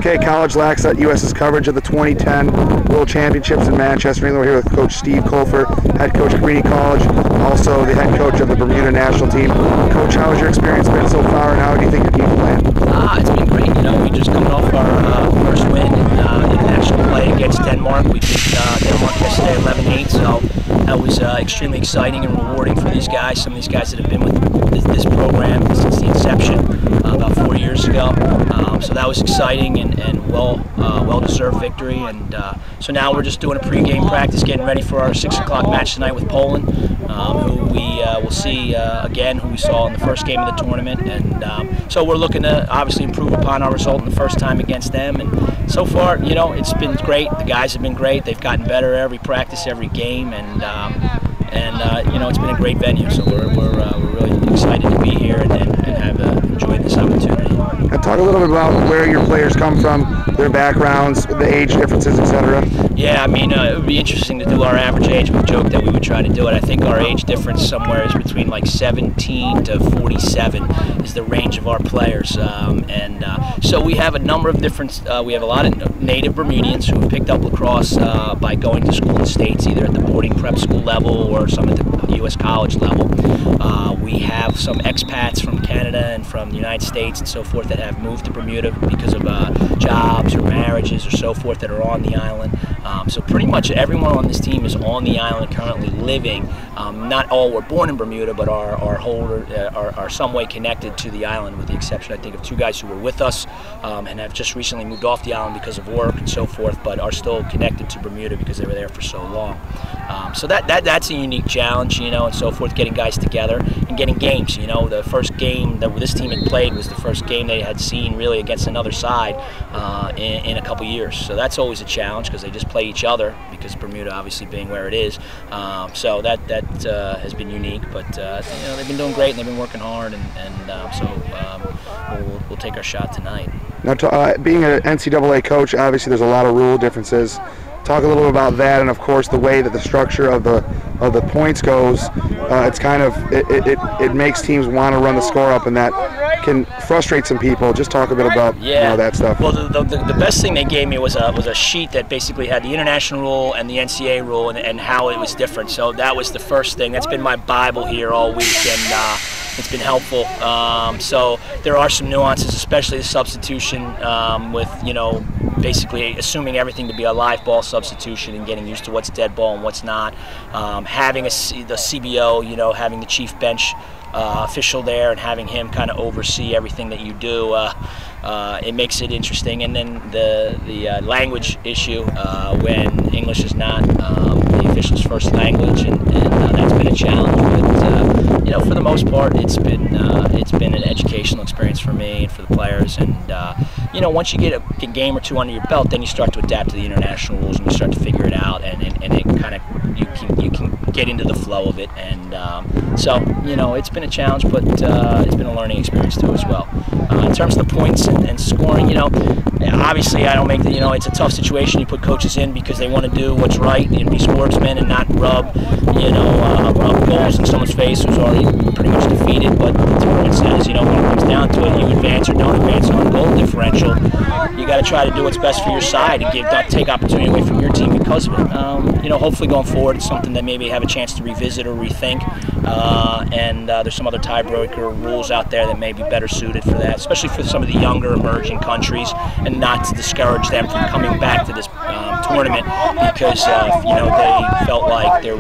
Okay, College lacks that US's coverage of the 2010 World Championships in Manchester, England. We're here with Coach Steve Colfer, head coach of Cabrini College, also the head coach of the Bermuda national team. Coach, how has your experience been so far, and how do you think your team's playing? It's been great. We just coming off our first win in national play against Denmark. We beat Denmark yesterday 11-8, so that was extremely exciting and rewarding for these guys. Some of these guys that have been with this program since the inception about 4 years ago. So that was exciting and well-deserved victory. And so now we're just doing a pre-game practice, getting ready for our 6 o'clock match tonight with Poland, who we will see again, who we saw in the first game of the tournament. And so we're looking to obviously improve upon our result in the first time against them. And so far, it's been great. The guys have been great. They've gotten better every practice, every game, and it's been a great venue. So we're really excited to be here and have enjoyed this opportunity. Now talk a little bit about where your players come from, their backgrounds, the age differences, etc. Yeah, it would be interesting to do our average age. We joked that we would try to do it. I think our age difference somewhere is between like 17 to 47 is the range of our players. So we have a number of different, we have a lot of native Bermudians who have picked up lacrosse by going to school in the States, either at the boarding prep school level or some at the U.S. college level. We have some expats from Canada and from the United States and so forth that have moved to Bermuda because of jobs or marriages or so forth that are on the island. So pretty much everyone on this team is on the island currently living. Not all were born in Bermuda, but are some way connected to the island, with the exception, I think, of 2 guys who were with us and have just recently moved off the island because of work and so forth, but are still connected to Bermuda because they were there for so long. So that's a unique challenge, and so forth, getting guys together and getting games. The first game that this team had played was the first game they had seen really against another side in a couple years. So that's always a challenge because they just play each other, because Bermuda obviously being where it is. So that has been unique, but they've been doing great and they've been working hard, so we'll take our shot tonight. Now, being an NCAA coach, obviously there's a lot of rule differences. Talk a little bit about that, and of course the way that the structure of the points goes. It's kind of it makes teams want to run the score up, and that can frustrate some people. Just talk a bit about that stuff. Well, the best thing they gave me was a sheet that basically had the international rule and the NCAA rule and how it was different. So that was the first thing. That's been my Bible here all week, and it's been helpful. So there are some nuances, especially the substitution with basically assuming everything to be a live ball substitution and getting used to what's dead ball and what's not. Having the CBO, having the chief bench official there and having him kind of oversee everything that you do, it makes it interesting. And then the language issue, when English is not the official's first language, and that's been a challenge. But for the most part, it's been an educational experience for me and for the players. And once you get a game or two under your belt, then you start to adapt to the international rules and you start to figure it out, and it kind of you can get into the flow of it. And so it's been a challenge, but it's been a learning experience too as well. In terms of the points and scoring, obviously I don't make it's a tough situation. You put coaches in because they want to do what's right and be sportsmen and not rub goals in someone's face who's already pretty much defeated. But the tournament says, when it comes down to it, you advance or don't advance on goal differential. You got to try to do what's best for your side and not take opportunity away from your team because of it. Hopefully going forward, it's something that maybe have a chance to revisit or rethink. And there's some other tiebreaker rules out there that may be better suited for that, especially for some of the younger emerging countries, and not to discourage them from coming back to this tournament because they felt like they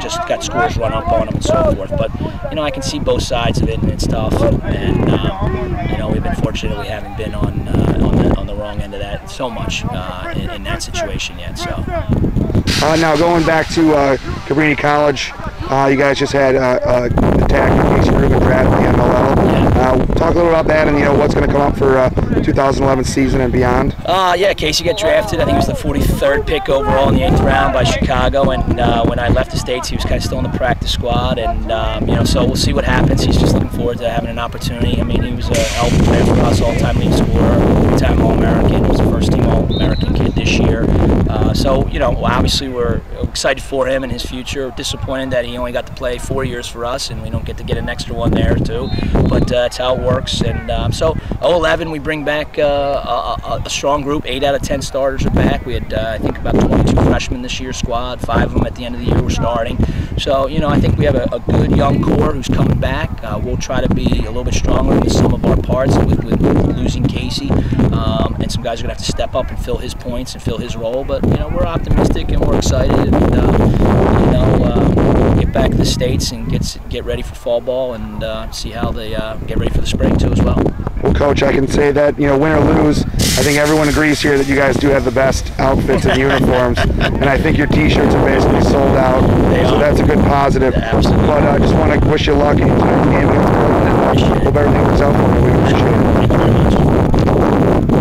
just got scores run up on them and so forth. But I can see both sides of it, and it's tough. And we've been fortunate that we haven't been on the wrong end of that so much in that situation yet. So now going back to Cabrini College, you guys just had attacker Casey Rubin draft at the MLL. Talk a little about that and what's going to come up for the 2011 season and beyond. Casey got drafted. I think he was the 43rd pick overall in the 8th round by Chicago, and when I left the States, he was kind of still in the practice squad, and so we'll see what happens. He's just looking forward to having an opportunity. He was a hell of a player for us, all-time leading scorer, 2-time All-American. He was a first-team All-American kid this year. So, you know, obviously we're excited for him and his future. Disappointed that he only got to play 4 years for us and we don't get to get an extra one there too. But that's how it works. And so 0-11, we bring back a strong group. 8 out of 10 starters are back. We had, I think, about 22 freshmen this year's squad. 5 of them at the end of the year were starting. So, you know, I think we have a good young core who's coming back. We'll try to be a little bit stronger in the sum of our parts with losing Casey. And some guys are going to have to step up and fill his points and fill his role. But, you know, we're optimistic and we're excited. And, you know, get back to the States and get ready for fall ball and see how they get ready for the spring, too, as well. Well, Coach, I can say that, you know, win or lose, I think everyone agrees here that you guys do have the best outfits and uniforms. And I think your T-shirts are basically sold out. So that's a good positive. Yeah, absolutely. But I just want to wish you luck in tonight's game against Bermuda. Hope everything works out for you. We appreciate it. Thank you very much.